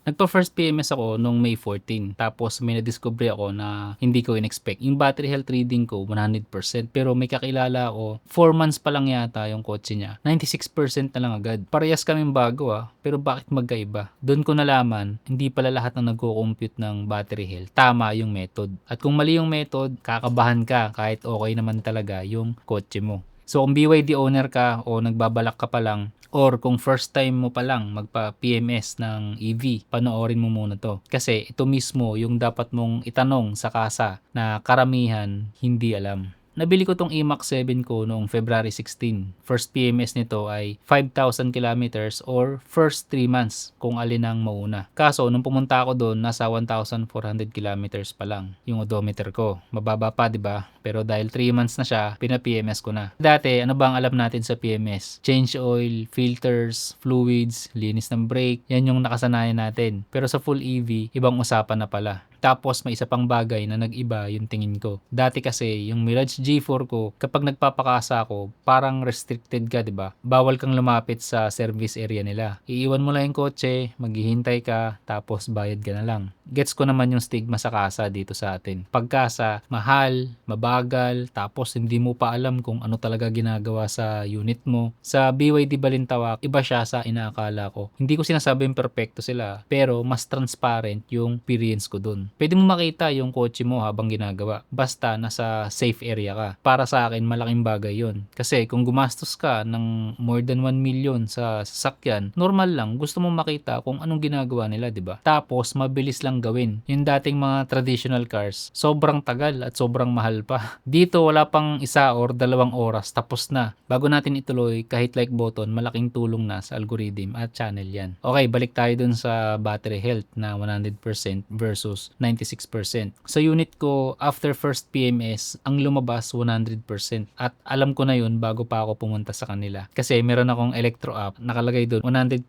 Nagpa-first PMS ako nung May 14. Tapos may nadiscovery ako na hindi ko in-expect. Yung battery health reading ko 100%. Pero may kakilala ako, 4 months pa lang yata yung kotse niya. 96% na lang agad. Parehas kaming bago pero bakit magkaiba? Doon ko nalaman, hindi pala lahat ng nagko-compute ng battery health tama yung method. At kung mali yung method, kakabahan ka kahit okay naman talaga yung kotse mo. So kung BYD owner ka o nagbabalak ka pa lang, or kung first time mo pa lang magpa-PMS ng EV, panoorin mo muna to. Kasi ito mismo yung dapat mong itanong sa kasa na karamihan hindi alam. Nabili ko tong EMAX 7 ko noong February 16. First PMS nito ay 5,000 kilometers or first 3 months kung alin ang mauna. Kaso nung pumunta ako doon, nasa 1,400 kilometers pa lang yung odometer ko. Mababa pa, 'di ba? Pero dahil 3 months na siya, pina-PMS ko na. Dati, ano ba ang alam natin sa PMS? Change oil, filters, fluids, linis ng brake. Yan yung nakasanayan natin. Pero sa full EV, ibang usapan na pala. Tapos may isa pang bagay na nag-iba yung tingin ko. Dati kasi yung Mirage G4 ko, kapag nagpapakasa ako, parang restricted ka, 'di ba? Bawal kang lumapit sa service area nila. Iiwan mo lang yung kotse, maghihintay ka, tapos bayad ka na lang. Gets ko naman yung stigma sa kasa dito sa atin. Pagkasa, mahal, mabagal, tapos hindi mo pa alam kung ano talaga ginagawa sa unit mo. Sa BYD Balintawak, iba siya sa inaakala ko. Hindi ko sinasabing perfecto sila, pero mas transparent yung experience ko dun. Pwede mo makita yung kotse mo habang ginagawa. Basta nasa safe area ka. Para sa akin, malaking bagay yun. Kasi kung gumastos ka ng more than 1 million sa sasakyan, normal lang, gusto mo makita kung anong ginagawa nila, di ba? Tapos, mabilis lang gawin. Yung dating mga traditional cars, sobrang tagal at sobrang mahal pa. Dito, wala pang 1 or 2 oras, tapos na. Bago natin ituloy, kahit like button, malaking tulong na sa algorithm at channel yan. Okay, balik tayo dun sa battery health na 100% versus 96%. Sa unit ko, after first PMS, ang lumabas 100%. At alam ko na yun bago pa ako pumunta sa kanila. Kasi meron akong electro app, nakalagay doon 100%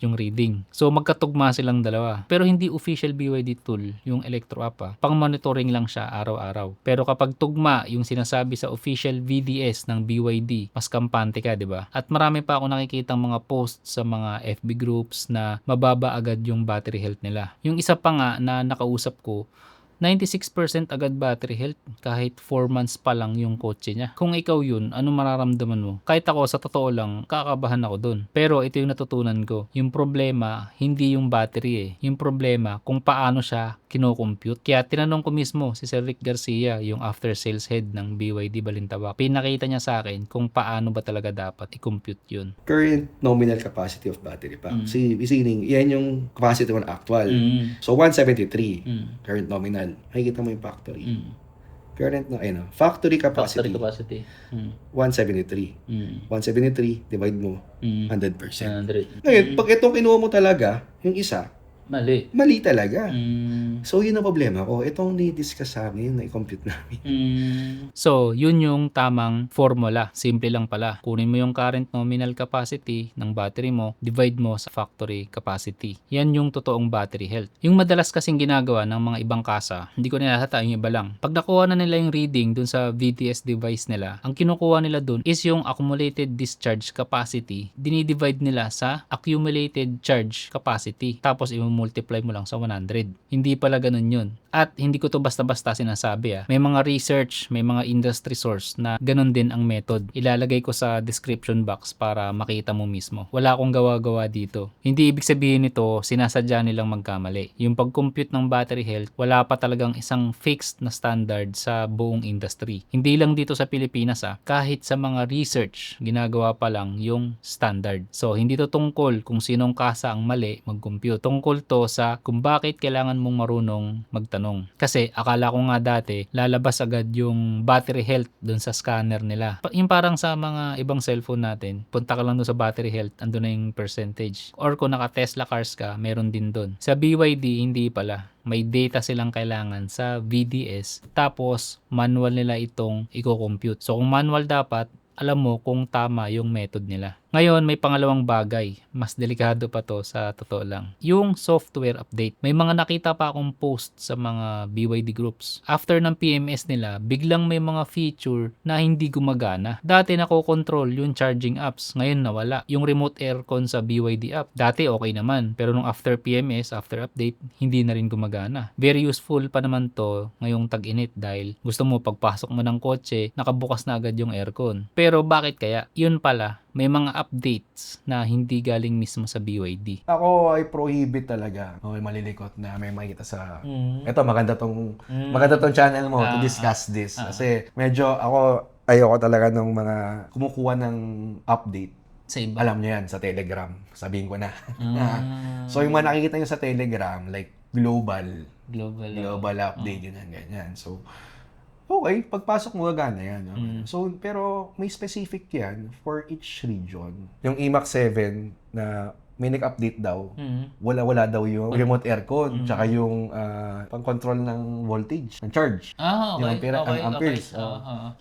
yung reading. So magkatugma silang dalawa. Pero hindi official BYD tool yung electro app Pang monitoring lang siya araw-araw. Pero kapag tugma yung sinasabi sa official VDS ng BYD, mas kampante ka, di ba? At marami pa ako nakikitang mga posts sa mga FB groups na mababa agad yung battery health nila. Yung isa pa nga na nakausap ko, 96% agad battery health kahit 4 months pa lang yung kotse niya. Kung ikaw yun, ano mararamdaman mo? Kahit ako, sa totoo lang, kakabahan ako dun. Pero ito yung natutunan ko. Yung problema, hindi yung battery Yung problema, kung paano siya kinocompute. Kaya tinanong ko mismo si Sir Rick Garcia, yung after sales head ng BYD Balintawak. Pinakita niya sa akin kung paano ba talaga dapat i-compute yun. Current nominal capacity of battery pack. Isining, yan yung capacity ng actual. So, 173. Current nominal. Makikita mo yung factory. Current na, ayun, factory capacity. 173. 173, divide mo, 100%. 100. Ngayon, pag itong kinuha mo talaga, yung isa, Mali talaga. So, yun ang problema ko. Itong ni-discuss sa amin, na-compute namin. So, yun yung tamang formula. Simple lang pala. Kunin mo yung current nominal capacity ng battery mo, divide mo sa factory capacity. Yan yung totoong battery health. Yung madalas kasing ginagawa ng mga ibang kasa, hindi ko nilahata yung iba lang. Pag nakuha na nila yung reading dun sa VTS device nila, ang kinukuha nila dun is yung accumulated discharge capacity. Dinidivide nila sa accumulated charge capacity. Tapos, multiply mo lang sa 100. Hindi pala ganun yun. At hindi ko to basta-basta sinasabi May mga research, may mga industry source na ganun din ang method. Ilalagay ko sa description box para makita mo mismo. Wala akong gawa-gawa dito. Hindi ibig sabihin nito, sinasadya nilang magkamali. Yung pag-compute ng battery health, wala pa talagang isang fixed na standard sa buong industry. Hindi lang dito sa Pilipinas kahit sa mga research, ginagawa pa lang yung standard. So, hindi to tungkol kung sinong kasa ang mali mag-compute. Tungkol to sa kung bakit kailangan mong marunong magtanong. Kasi akala ko nga dati, lalabas agad yung battery health dun sa scanner nila. Yung parang sa mga ibang cellphone natin, punta ka lang dun sa battery health, andun na yung percentage. Or kung naka Tesla cars ka, meron din dun. Sa BYD, hindi pala. May data silang kailangan sa VDS, tapos manual nila itong i-compute. So kung manual dapat, alam mo kung tama yung method nila. Ngayon, may pangalawang bagay. Mas delikado pa to sa totoo lang. Yung software update. May mga nakita pa akong post sa mga BYD groups. After ng PMS nila, biglang may mga feature na hindi gumagana. Dati nakokontrol yung charging apps. Ngayon nawala. Yung remote aircon sa BYD app. Dati okay naman. Pero nung after PMS, after update, hindi na rin gumagana. Very useful pa naman to ngayong tag-init dahil gusto mo pagpasok mo ng kotse, nakabukas na agad yung aircon. Pero bakit kaya? Yun pala, may mga updates na hindi galing mismo sa BYD. Ako ay prohibit talaga. Okay, malilikot na may makita sa... Ito, maganda tong channel mo to discuss this. Kasi medyo ayoko talaga ng mga kumukuha ng update. Sa iba. Alam niyo yan, sa Telegram. Sabihin ko na. So, yung mga nakikita nyo sa Telegram, like global update, ganyan. So, okay, pagpasok mo gagana yan. So, pero may specific yan for each region. Yung EMAX 7 na may nag-update daw, wala daw yung remote aircon, tsaka yung pang-control ng voltage, ng charge. Okay. Yung amperes.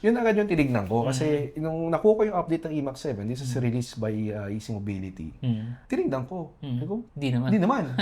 Yun agad yung tinignan ko kasi nung nakuha ko yung update ng EMAX 7, this is released by Easy Mobility. Tinignan ko. Di naman. Hindi naman.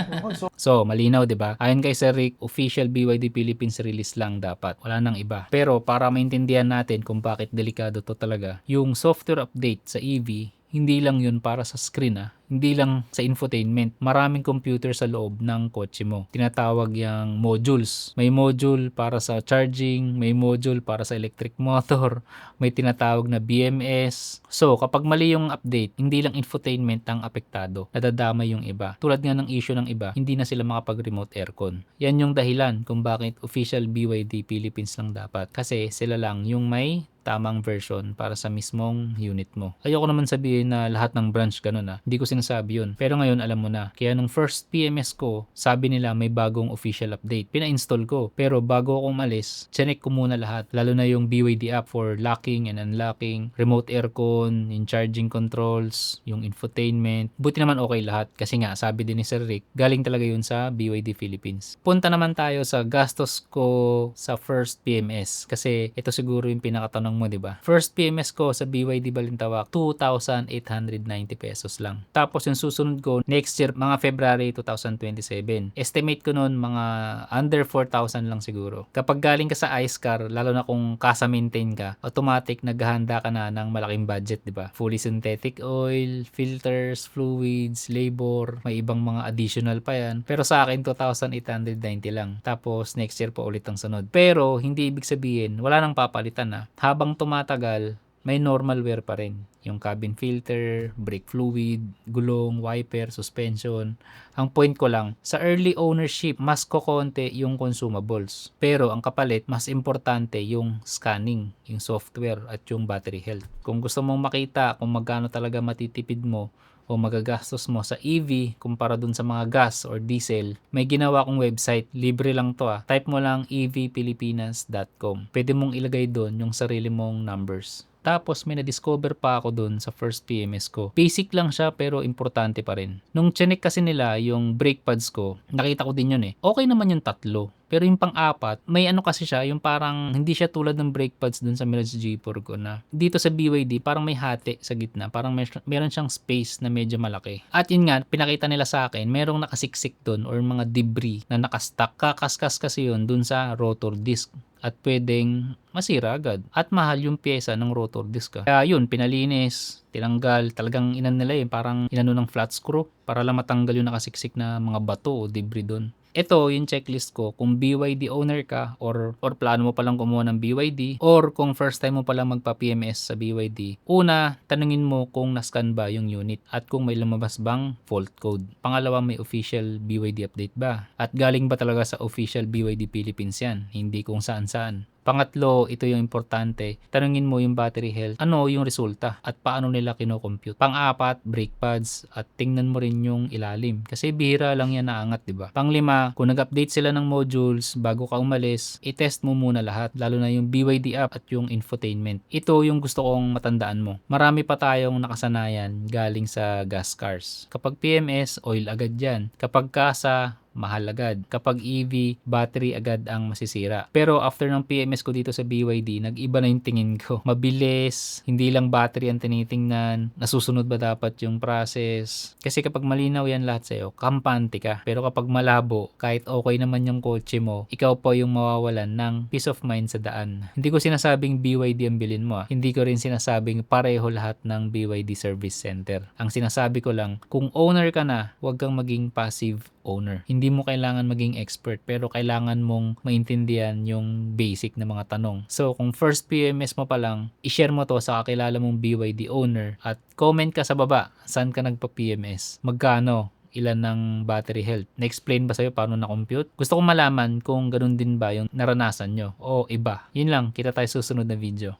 So, malinaw, di ba? Ayon kay Sir Rick, official BYD Philippines release lang dapat. Wala nang iba. Pero para maintindihan natin kung bakit delikado to talaga, yung software update sa EV, hindi lang yun para sa screen hindi lang sa infotainment. Maraming computer sa loob ng kotse mo. Tinatawag yung modules. May module para sa charging, may module para sa electric motor, may tinatawag na BMS. So, kapag mali yung update, hindi lang infotainment ang apektado. Nadadamay yung iba. Tulad nga ng issue ng iba, hindi na sila makapag-remote aircon. Yan yung dahilan kung bakit official BYD Philippines lang dapat. Kasi sila lang yung may tamang version para sa mismong unit mo. Ayoko naman sabihin na lahat ng branch ganun Hindi ko sinasabi yun. Pero ngayon alam mo na. Kaya nung first PMS ko, sabi nila may bagong official update. Pina-install ko. Pero bago ako umalis, chinek ko muna lahat. Lalo na yung BYD app for locking and unlocking, remote aircon, yung charging controls, yung infotainment. Buti naman okay lahat. Kasi nga, sabi din ni Sir Rick, galing talaga yun sa BYD Philippines. Punta naman tayo sa gastos ko sa first PMS. Kasi ito siguro yung pinakatanong mo, di ba? First PMS ko sa BYD Balintawak, 2,890 pesos lang. Tapos yung susunod ko, next year, mga February 2027. Estimate ko noon mga under 4,000 lang siguro. Kapag galing ka sa ICE car, lalo na kung kasa maintain ka, automatic naghahanda ka na ng malaking budget, di ba? Fully synthetic oil, filters, fluids, labor, may ibang mga additional pa yan. Pero sa akin, 2,890 lang. Tapos next year pa ulit ang sunod. Pero hindi ibig sabihin, wala nang papalitan Habang tumatagal, may normal wear pa rin. Yung cabin filter, brake fluid, gulong, wiper, suspension. Ang point ko lang, sa early ownership, mas kokonti yung consumables. Pero ang kapalit, mas importante yung scanning, yung software at yung battery health. Kung gusto mong makita kung magkano talaga matitipid mo o magagastos mo sa EV kumpara dun sa mga gas or diesel, may ginawa kong website, libre lang to Type mo lang evpilipinas.com. Pwede mong ilagay dun yung sarili mong numbers. Tapos may na-discover pa ako dun sa first PMS ko. Basic lang siya pero importante pa rin. Nung chinek kasi nila yung brake pads ko, nakita ko din yun Okay naman yung tatlo. Pero yung pang-apat, may kasi siya, yung parang hindi siya tulad ng brake pads dun sa Mirage G4 ko na dito sa BYD, parang may hati sa gitna. Parang meron siyang space na medyo malaki. At yun nga, pinakita nila sa akin, merong nakasiksik dun or mga debris na nakastack. Kakaskas kasi yun dun sa rotor disc. At pwedeng masira agad. At mahal yung pyesa ng rotor disc Kaya yun, pinalinis, tinanggal, talagang nila parang inano ng flat screw para lang matanggal yung nakasiksik na mga bato o debris doon. Ito yung checklist ko kung BYD owner ka or plano mo palang kumuha ng BYD or kung first time mo palang magpa-PMS sa BYD. Una, tanungin mo kung nascan ba yung unit at kung may lumabas bang fault code. Pangalawa, may official BYD update ba? At galing ba talaga sa official BYD Philippines yan? Hindi kung saan-saan. Pangatlo, ito yung importante. Tanungin mo yung battery health. Ano yung resulta at paano nila kino-compute. Pang-apat, brake pads at tingnan mo rin yung ilalim. Kasi bihira lang yan naangat, di ba? Pang-lima, kung nag-update sila ng modules bago ka umalis, i-test mo muna lahat. Lalo na yung BYD app at yung infotainment. Ito yung gusto kong matandaan mo. Marami pa tayong nakasanayan galing sa gas cars. Kapag PMS, oil agad yan. Kapag kasa, mahal agad. Kapag EV, battery agad ang masisira. Pero after ng PMS ko dito sa BYD, nag-iba na yung tingin ko. Mabilis, hindi lang battery ang tinitingnan, nasusunod ba dapat yung process. Kasi kapag malinaw yan lahat sa'yo, kampante ka. Pero kapag malabo, kahit okay naman yung kotse mo, ikaw pa yung mawawalan ng peace of mind sa daan. Hindi ko sinasabing BYD ang bilhin mo. Hindi ko rin sinasabing pareho lahat ng BYD service center. Ang sinasabi ko lang, kung owner ka na, huwag kang maging passive owner. Hindi mo kailangan maging expert, pero kailangan mong maintindihan yung basic na mga tanong. So, kung first PMS mo pa lang, i-share mo to sa kakilala mong BYD owner at comment ka sa baba, saan ka nagpa-PMS? Magkano? Ilan ng battery health? Na-explain ba sa'yo paano na-compute? Gusto kong malaman kung ganun din ba yung naranasan nyo o iba. Yun lang, kita tayo susunod na video.